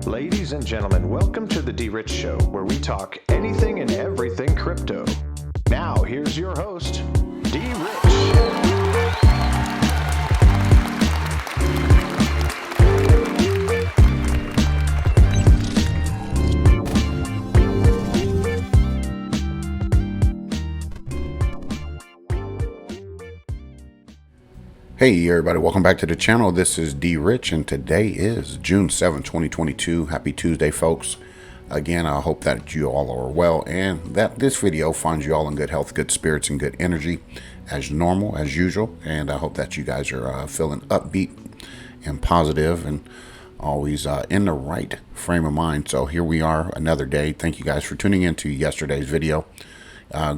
Ladies and gentlemen, welcome to the DRich Show, where we talk anything and everything crypto. Now, here's your host, DRich. Hey everybody, welcome back to the channel. This is DRich and today is June 7, 2022. Happy Tuesday, folks. Again, I hope that you all are well and that this video finds you all in good health, good spirits, and good energy as normal, as usual. And I hope that you guys are feeling upbeat and positive and always in the right frame of mind. So here we are, another day. Thank you guys for tuning in to yesterday's video.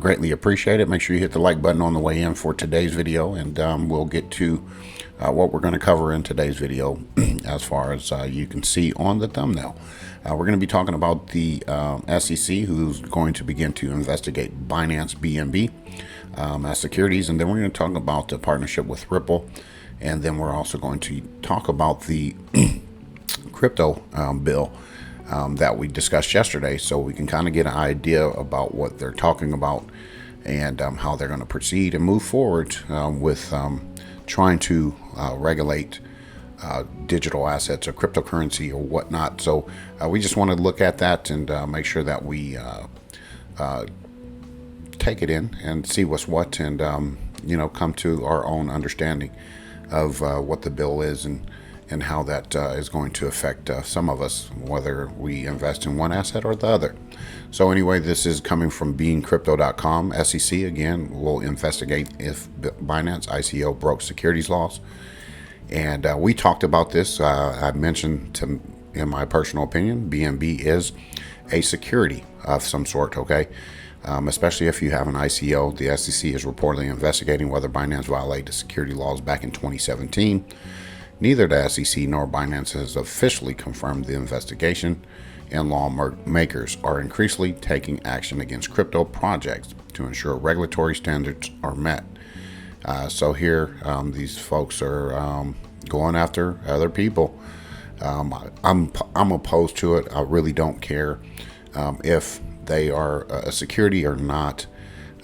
Greatly appreciate it. Make sure you hit the like button on the way in for today's video, and we'll get to what we're going to cover in today's video. As far as you can see on the thumbnail, we're going to be talking about the SEC, who's going to begin to investigate Binance BNB as securities, and then we're going to talk about the partnership with Ripple, and then we're also going to talk about the crypto bill that we discussed yesterday, so we can kind of get an idea about what they're talking about and how they're going to proceed and move forward with trying to regulate digital assets or cryptocurrency or whatnot. So we just want to look at that and make sure that we take it in and see what's what, and come to our own understanding of what the bill is and how that is going to affect some of us, whether we invest in one asset or the other. So anyway, this is coming from beingcrypto.com. SEC, again, will investigate if Binance ICO broke securities laws. And we talked about this. I mentioned, in my personal opinion, BNB is a security of some sort, okay? Especially if you have an ICO. The SEC is reportedly investigating whether Binance violated security laws back in 2017. Neither the SEC nor Binance has officially confirmed the investigation, and lawmakers are increasingly taking action against crypto projects to ensure regulatory standards are met. So here, these folks are going after other people. I'm opposed to it. I really don't care if they are a security or not.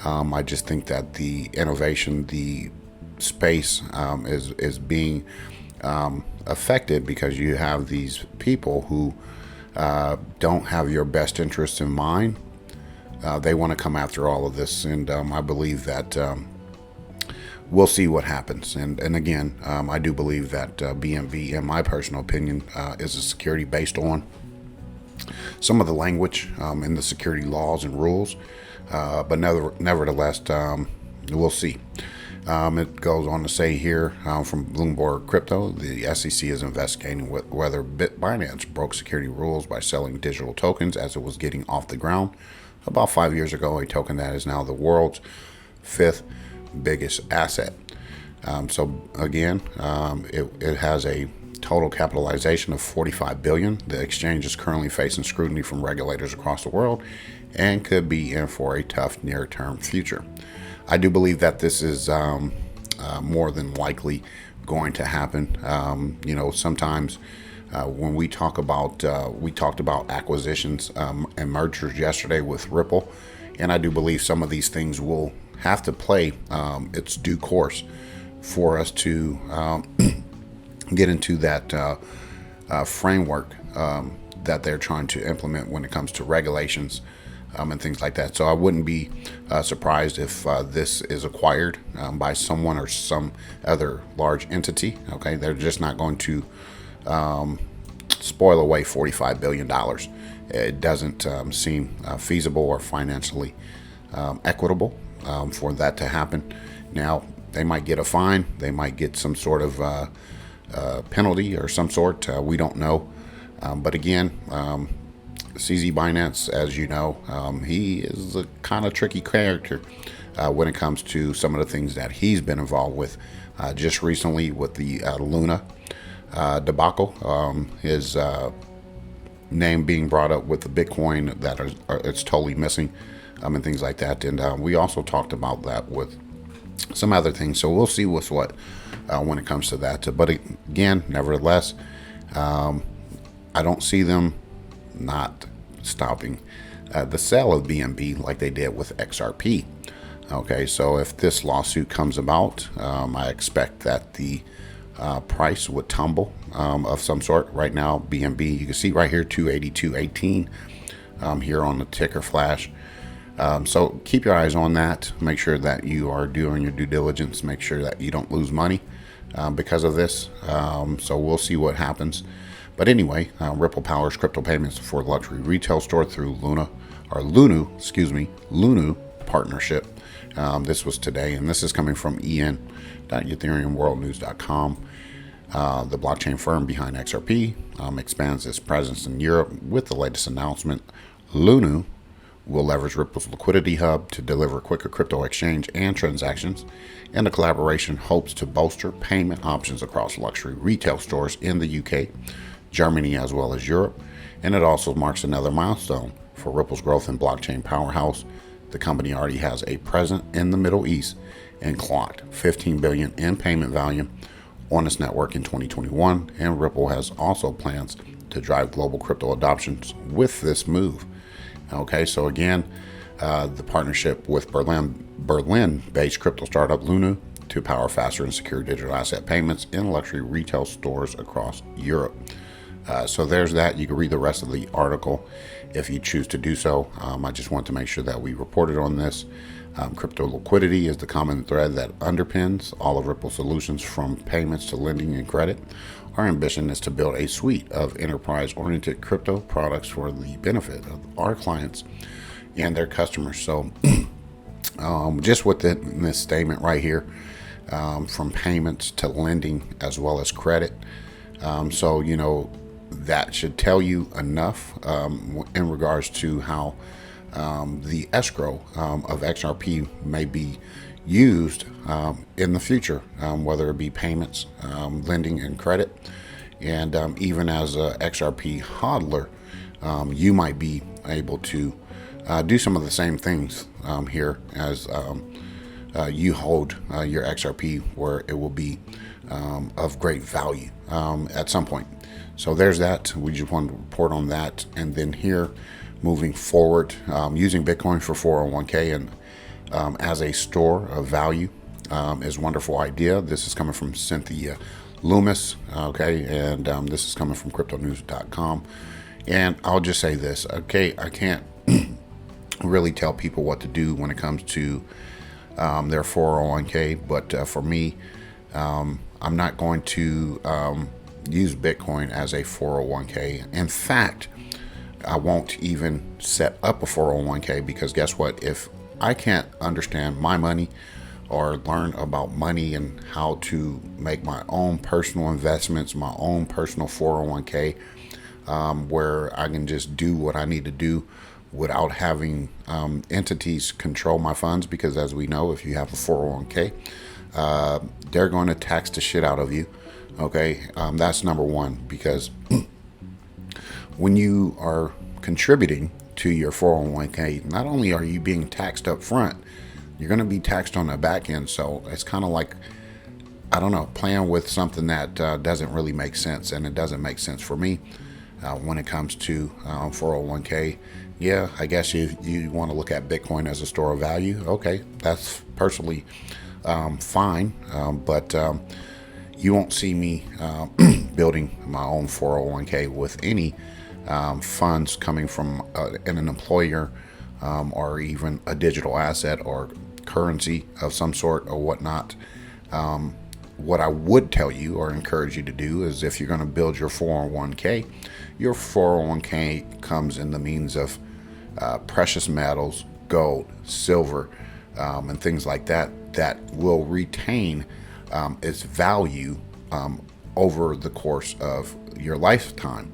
I just think that the innovation, the space is being affected because you have these people who don't have your best interests in mind. They want to come after all of this, and I believe that we'll see what happens. And again, I do believe that BNB, in my personal opinion, is a security based on some of the language in the security laws and rules, but nevertheless, we'll see. It goes on to say here from Bloomberg Crypto, the SEC is investigating whether Binance broke security rules by selling digital tokens as it was getting off the ground about 5 years ago, a token that is now the world's fifth biggest asset. So again, it has a total capitalization of $45 billion. The exchange is currently facing scrutiny from regulators across the world and could be in for a tough near-term future. I do believe that this is more than likely going to happen. Sometimes when we talked about acquisitions and mergers yesterday with Ripple, and I do believe some of these things will have to play its due course for us to get into that framework that they're trying to implement when it comes to regulations and things like that. So I wouldn't be surprised if this is acquired by someone or some other large entity. Okay, they're just not going to spoil away $45 billion. It doesn't seem feasible or financially equitable for that to happen. Now, they might get a fine. They might get some sort of penalty or some sort. We don't know. But again, CZ Binance, as you know, he is a kind of tricky character when it comes to some of the things that he's been involved with. Just recently with the Luna debacle, his name being brought up with the Bitcoin that it's totally missing, and things like that. And we also talked about that with some other things. So we'll see what's what when it comes to that. But again, nevertheless, I don't see them not stopping the sale of BNB like they did with XRP. Okay, so if this lawsuit comes about, I expect that the price would tumble of some sort. Right now, BNB, you can see right here, 282.18 here on the ticker flash. So keep your eyes on that. Make sure that you are doing your due diligence. Make sure that you don't lose money because of this. So we'll see what happens. But anyway, Ripple powers crypto payments for luxury retail store through Lunu partnership. This was today, and this is coming from en.ethereumworldnews.com. The blockchain firm behind XRP expands its presence in Europe with the latest announcement. Lunu will leverage Ripple's liquidity hub to deliver quicker crypto exchange and transactions, and the collaboration hopes to bolster payment options across luxury retail stores in the UK, Germany, as well as Europe. And it also marks another milestone for Ripple's growth in blockchain powerhouse. The company already has a presence in the Middle East and clocked $15 billion in payment volume on its network in 2021, and Ripple has also plans to drive global crypto adoptions with this move. Okay, so again, the partnership with Berlin-based crypto startup Lunu to power faster and secure digital asset payments in luxury retail stores across Europe. So there's that. You can read the rest of the article if you choose to do so. I just want to make sure that we reported on this. Crypto liquidity is the common thread that underpins all of Ripple solutions, from payments to lending and credit. Our ambition is to build a suite of enterprise-oriented crypto products for the benefit of our clients and their customers. So just within this statement right here, from payments to lending as well as credit. So, you know, that should tell you enough in regards to how the escrow of XRP may be used in the future, whether it be payments, lending, and credit. And even as a XRP hodler, you might be able to do some of the same things here as you hold your XRP, where it will be of great value at some point. So there's that. We just wanted to report on that. And then here, moving forward, using Bitcoin for 401k and as a store of value is a wonderful idea. This is coming from Cynthia Loomis, okay, and this is coming from cryptonews.com. And I'll just say this, okay, I can't really tell people what to do when it comes to their 401k, but for me, I'm not going to use Bitcoin as a 401k. In fact, I won't even set up a 401k, because guess what? If I can't understand my money or learn about money and how to make my own personal investments, my own personal 401k, where I can just do what I need to do without having entities control my funds, because as we know, if you have a 401k, they're going to tax the shit out of you. Okay, that's number one, because when you are contributing to your 401k, not only are you being taxed up front, you're going to be taxed on the back end. So it's kind of like, I don't know, playing with something that doesn't really make sense, and it doesn't make sense for me when it comes to 401k. Yeah, I guess you want to look at Bitcoin as a store of value. Okay, that's personally fine, but you won't see me building my own 401k with any funds coming from an employer or even a digital asset or currency of some sort or whatnot. What I would tell you or encourage you to do is, if you're going to build your 401k comes in the means of precious metals, gold, silver, and things like that, that will retain its value over the course of your lifetime.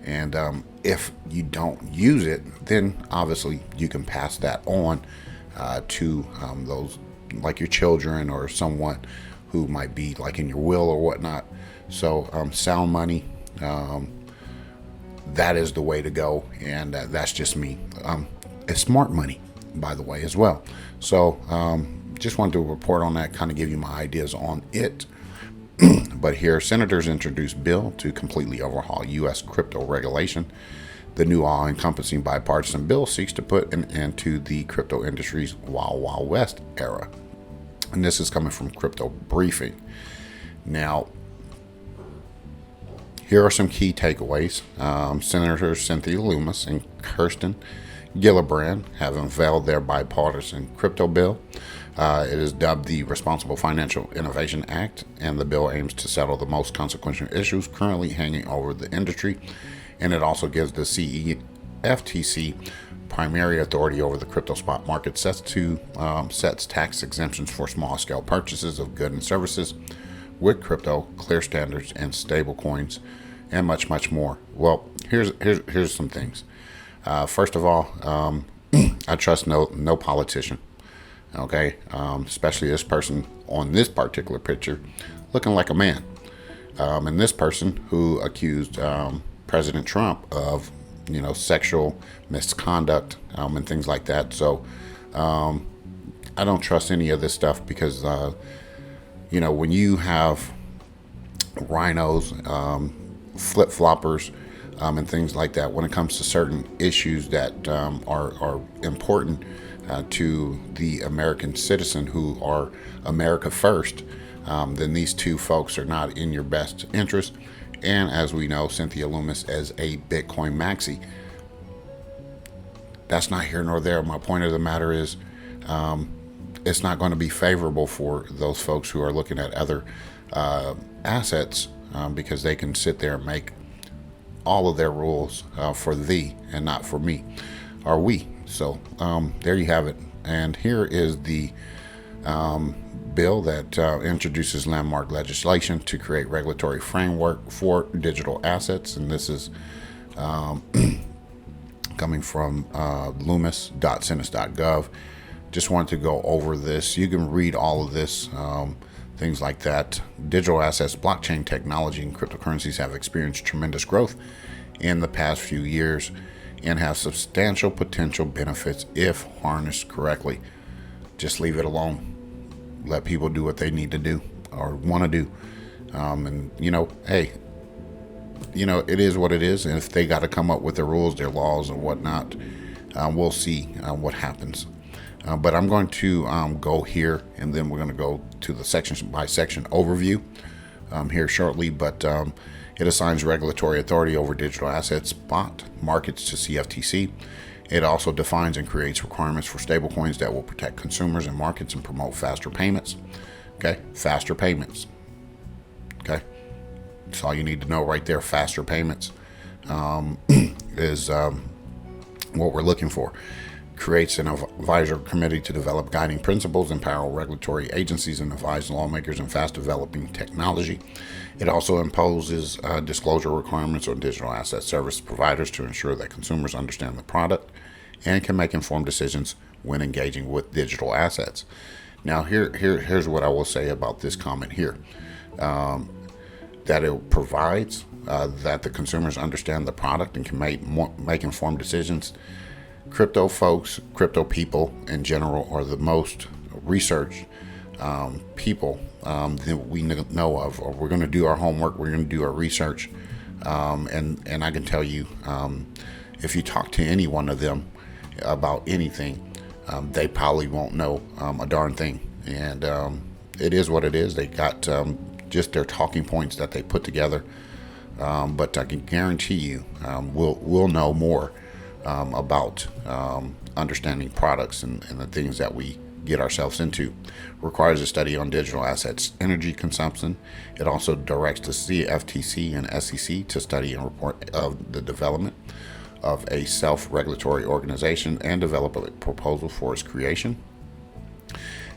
And if you don't use it, then obviously you can pass that on to those, like your children or someone who might be like in your will or whatnot. So sound money, that is the way to go, and that's just me. It's smart money, by the way, as well. So just wanted to report on that, kind of give you my ideas on it. But here, senators introduced bill to completely overhaul U.S. crypto regulation. The new all-encompassing bipartisan bill seeks to put an end to the crypto industry's Wild Wild West era. And this is coming from Crypto Briefing. Now, here are some key takeaways. Senators Cynthia Lummis and Kirsten Gillibrand have unveiled their bipartisan crypto bill. It is dubbed the Responsible Financial Innovation Act, and the bill aims to settle the most consequential issues currently hanging over the industry. And it also gives the CFTC primary authority over the crypto spot market, sets tax exemptions for small-scale purchases of goods and services with crypto, clear standards, and stable coins, and much, much more. Well, here's some things. First of all, I trust no politician. Okay, especially this person on this particular picture, looking like a man, and this person who accused President Trump of, sexual misconduct and things like that. So I don't trust any of this stuff because, when you have rhinos, flip-floppers, and things like that, when it comes to certain issues that are important to the American citizen who are America first, then these two folks are not in your best interest. And as we know, Cynthia Lummis as a Bitcoin maxi. That's not here nor there. My point of the matter is it's not going to be favorable for those folks who are looking at other assets because they can sit there and make all of their rules for thee and not for me or we. So there you have it. And here is the bill that introduces landmark legislation to create regulatory framework for digital assets. And this is coming from loomis.senate.gov. Just wanted to go over this. You can read all of this, things like that. Digital assets, blockchain technology, and cryptocurrencies have experienced tremendous growth in the past few years and have substantial potential benefits if harnessed correctly. Just leave it alone. Let people do what they need to do or want to do. And, hey, it is what it is. And if they got to come up with their rules, their laws, and whatnot, we'll see what happens. But I'm going to go here, and then we're going to go to the section by section overview here shortly. But it assigns regulatory authority over digital asset spot markets to CFTC. It also defines and creates requirements for stablecoins that will protect consumers and markets and promote faster payments. Okay, faster payments. Okay, that's all you need to know right there. Faster payments is what we're looking for. Creates an advisory committee to develop guiding principles, empower regulatory agencies, and advise lawmakers in fast developing technology. It also imposes disclosure requirements on digital asset service providers to ensure that consumers understand the product and can make informed decisions when engaging with digital assets. Now, here's what I will say about this comment here. That it provides that the consumers understand the product and can make informed decisions. Crypto folks, crypto people in general, are the most researched people that we know of. We're going to do our homework. We're going to do our research, and I can tell you, if you talk to any one of them about anything, they probably won't know a darn thing. And it is what it is. They got just their talking points that they put together, but I can guarantee you, we'll know more about understanding products and the things that we get ourselves into. Requires a study on digital assets energy consumption. It also directs the CFTC and SEC to study and report of the development of a self-regulatory organization and develop a proposal for its creation.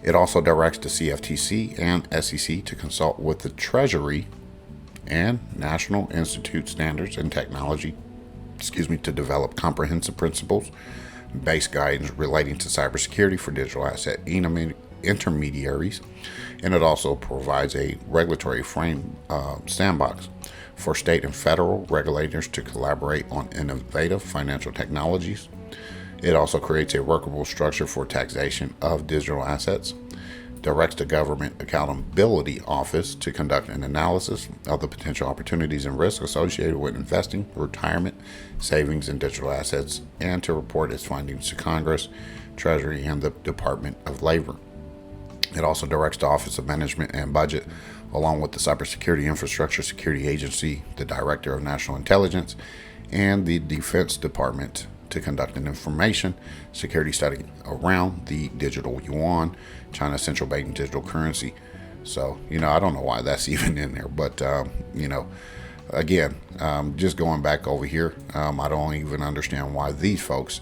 It also directs the CFTC and SEC to consult with the Treasury and National Institute Standards and Technology to develop comprehensive principles-based guidance relating to cybersecurity for digital asset intermediaries. And it also provides a regulatory sandbox for state and federal regulators to collaborate on innovative financial technologies. It also creates a workable structure for taxation of digital assets. directs the Government Accountability Office to conduct an analysis of the potential opportunities and risks associated with investing, retirement, savings, and digital assets, and to report its findings to Congress, Treasury, and the Department of Labor. It also directs the Office of Management and Budget, along with the Cybersecurity Infrastructure Security Agency, the Director of National Intelligence, and the Defense Department to conduct an information security study around the digital yuan, China's central bank digital currency. So, I don't know why that's even in there, but, again, just going back over here, I don't even understand why these folks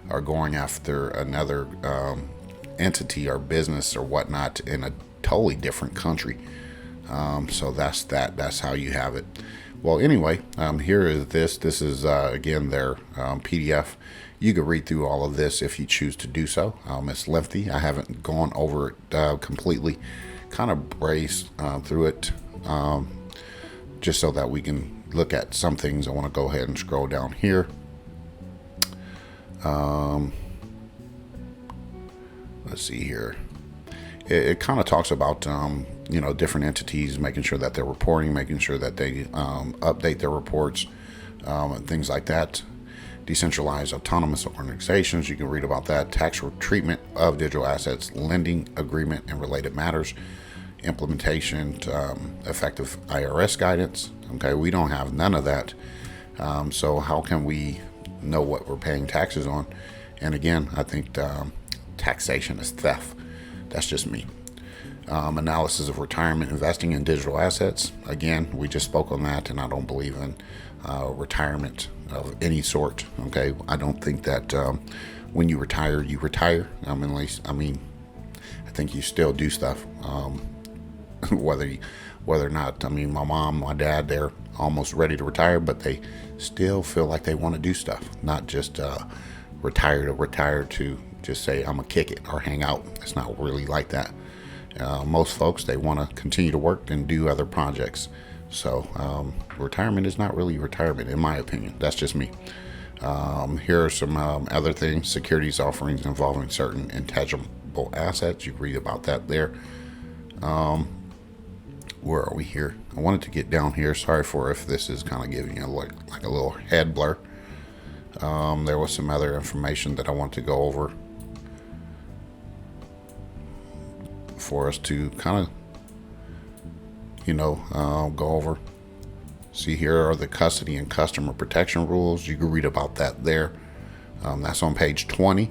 are going after another entity or business or whatnot in a totally different country. So that's how you have it. Well, anyway, here is this. This is, again, their PDF. You can read through all of this if you choose to do so. It's lengthy. I haven't gone over it completely. Kind of braced through it just so that we can look at some things. I want to go ahead and scroll down here. Let's see here. It kind of talks about different entities, making sure that they're reporting, making sure that they update their reports, and things like that. Decentralized autonomous organizations, you can read about that. Tax treatment of digital assets, lending agreement and related matters, implementation, effective IRS guidance. Okay, we don't have none of that. So how can we know what we're paying taxes on? And again, I think taxation is theft. That's just me. Analysis of retirement investing in digital assets. Again, we just spoke on that, and I don't believe in retirement of any sort. Okay, I don't think that when you retire, you retire. I think you still do stuff, whether or not. My mom, my dad, they're almost ready to retire, but they still feel like they want to do stuff, not just retire to just say I'm gonna kick it or hang out. It's not really like that. Most folks, they want to continue to work and do other projects. So retirement is not really retirement, in my opinion. That's just me. Here are some other things. Securities offerings involving certain intangible assets. You read about that there. Where are we here? I wanted to get down here. Sorry for if this is kind of giving you like a little head blur. There was some other information that I want to go over for us to kind of, go over. See, here are the custody and customer protection rules. You can read about that there. That's on page 20.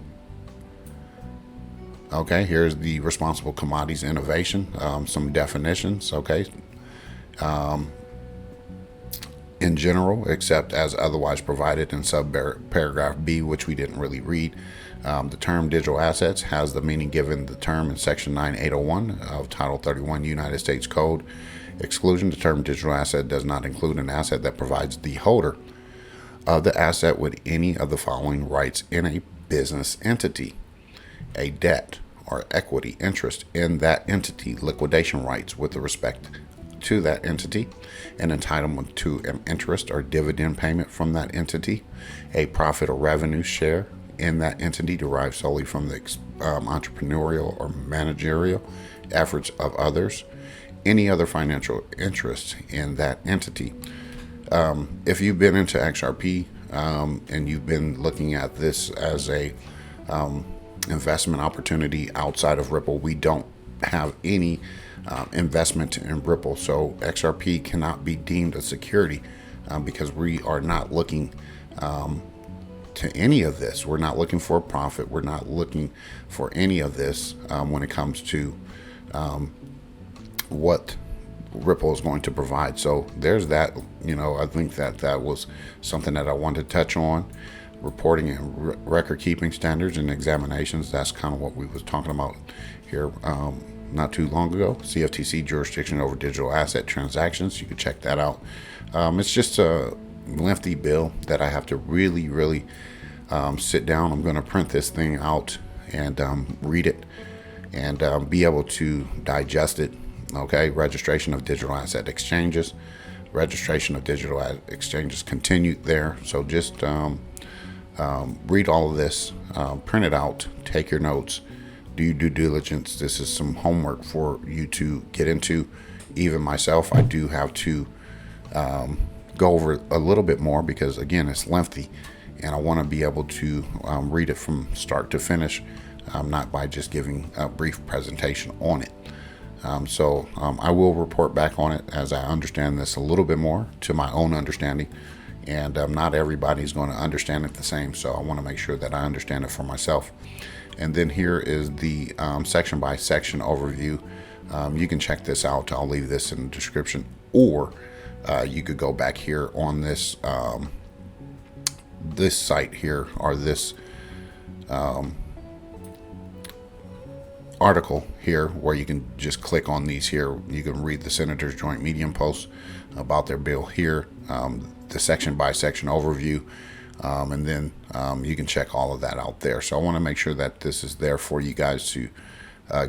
Okay, here's the responsible commodities innovation, some definitions. Okay. In general, except as otherwise provided in paragraph B, which we didn't really read. The term digital assets has the meaning given the term in section 9801 of Title 31 United States Code. Exclusion: the term digital asset does not include an asset that provides the holder of the asset with any of the following rights in a business entity: a debt or equity interest in that entity, liquidation rights with respect to that entity, an entitlement to an interest or dividend payment from that entity, a profit or revenue share in that entity derived solely from the entrepreneurial or managerial efforts of others, any other financial interest in that entity. If you've been into XRP and you've been looking at this as a investment opportunity outside of Ripple, we don't have any investment in Ripple, so XRP cannot be deemed a security because we are not looking to any of this. We're not looking for a profit. We're not looking for any of this when it comes to what Ripple is going to provide. So there's that. I think that was something that I wanted to touch on. Reporting and record keeping standards and examinations. That's kind of what we was talking about here not too long ago. CFTC jurisdiction over digital asset transactions. You can check that out. It's just a lengthy bill that I have to really sit down. I'm going to print this thing out and read it and be able to digest it. Okay, registration of digital asset exchanges. Registration of digital exchanges continued there. So just read all of this, print it out, take your notes, do your due diligence. This is some homework for you to get into. Even myself, I do have to go over a little bit more because, again, it's lengthy, and I want to be able to read it from start to finish, not by just giving a brief presentation on it. So I will report back on it as I understand this a little bit more to my own understanding, and not everybody's going to understand it the same, so I want to make sure that I understand it for myself. And then here is the section by section overview. You can check this out. I'll leave this in the description, or you could go back here on this this site here, or this article here, where you can just click on these here. You can read the Senator's Joint Medium post about their bill here, the section by section overview, and then you can check all of that out there. So I want to make sure that this is there for you guys to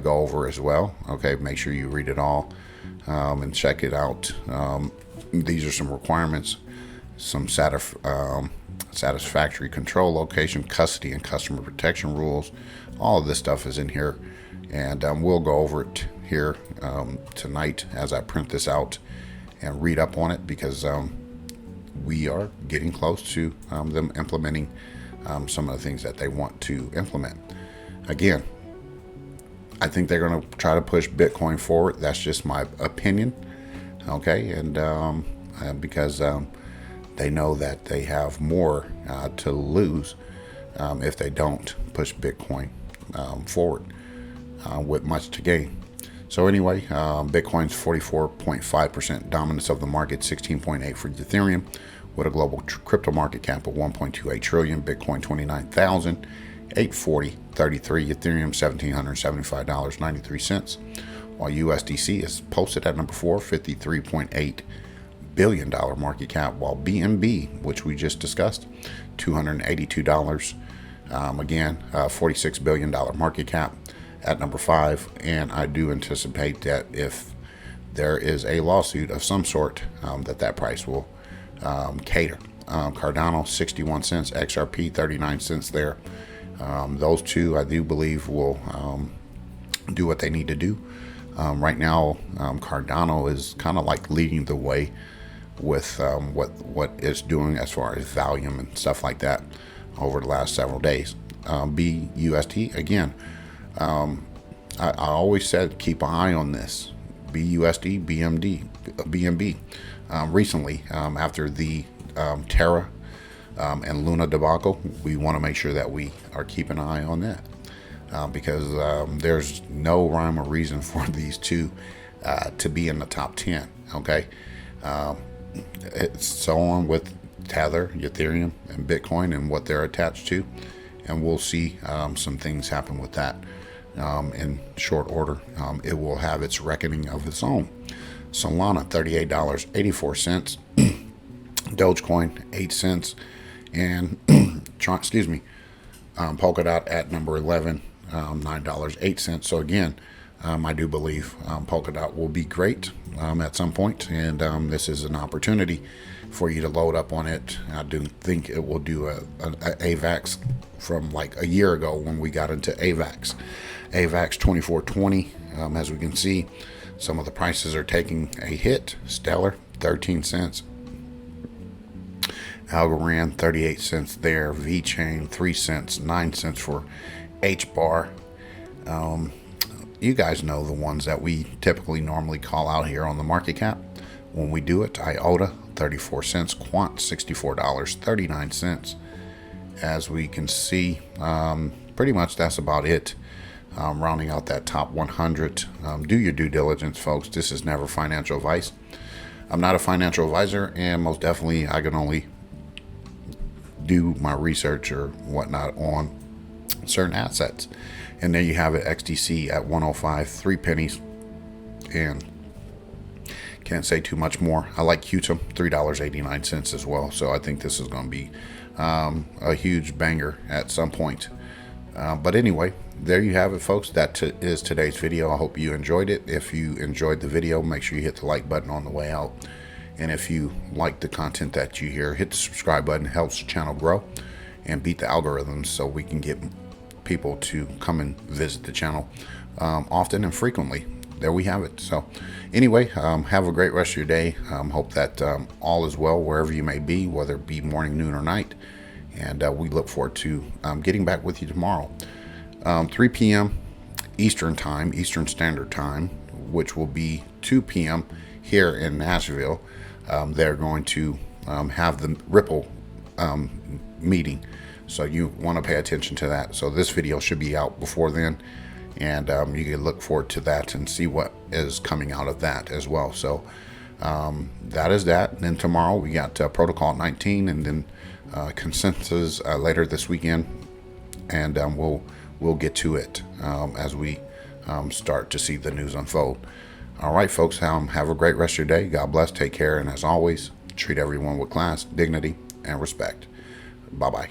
go over as well. Okay, make sure you read it all and check it out. These are some requirements, some satisfactory control, location, custody, and customer protection rules. All of this stuff is in here, and we'll go over it here tonight as I print this out and read up on it, because we are getting close to them implementing some of the things that they want to implement. Again, I think they're going to try to push Bitcoin forward. That's just my opinion. Okay, and because they know that they have more to lose if they don't push Bitcoin forward with much to gain. So anyway, Bitcoin's 44.5% dominance of the market, 16.8 for Ethereum, with a global crypto market cap of 1.28 trillion. Bitcoin 29,840.33. Ethereum $1,775.93. While USDC is posted at number 4, $53.8 billion market cap. While BNB, which we just discussed, $282. Again, $46 billion market cap at number 5. And I do anticipate that if there is a lawsuit of some sort, that price will cater. Cardano 61 cents, XRP 39 cents there. Those two, I do believe, will do what they need to do. Right now, Cardano is kind of like leading the way with what it's doing as far as volume and stuff like that over the last several days. BUSD, again, I always said keep an eye on this. BUSD, BNB. Recently, after the Terra and Luna debacle, we want to make sure that we are keeping an eye on that. Because there's no rhyme or reason for these two to be in the top 10. Okay, it's so on with Tether, Ethereum, and Bitcoin and what they're attached to, and we'll see some things happen with that in short order. It will have its reckoning of its own. Solana $38.84, Dogecoin 8 cents, and Polkadot at number 11. $9.08. So again, I do believe Polkadot will be great at some point, and this is an opportunity for you to load up on it. I do think it will do a AVAX from like a year ago when we got into AVAX 2420. As we can see, some of the prices are taking a hit. Stellar 13 cents, Algorand 38 cents there, VeChain 3 cents, 9 cents for H-bar. You guys know the ones that we typically normally call out here on the market cap when we do it. IOTA 34 cents, Quant $64.39. As we can see, pretty much that's about it. Rounding out that top 100. Do your due diligence, folks. This is never financial advice. I'm not a financial advisor, and most definitely I can only do my research or whatnot on certain assets. And there you have it, XDC at 105, 3 pennies, and can't say too much more. I like Qtum, $3.89 as well. So I think this is going to be a huge banger at some point. But anyway, there you have it, folks. That is today's video. I hope you enjoyed it. If you enjoyed the video, make sure you hit the like button on the way out. And if you like the content that you hear, hit the subscribe button. It helps the channel grow and beat the algorithms so we can get people to come and visit the channel often and frequently. There we have it. So anyway, have a great rest of your day. Hope that all is well wherever you may be, whether it be morning, noon, or night. And we look forward to getting back with you tomorrow, 3 p.m. Eastern Time, Eastern Standard Time, which will be 2 p.m. here in Nashville. They're going to have the Ripple meeting, so you want to pay attention to that. So this video should be out before then, and you can look forward to that and see what is coming out of that as well. So that is that. And then tomorrow we got Protocol 19, and then Consensus later this weekend, and we'll get to it as we start to see the news unfold. All right, folks, have a great rest of your day. God bless, take care, and as always, treat everyone with class, dignity, and respect. Bye-bye.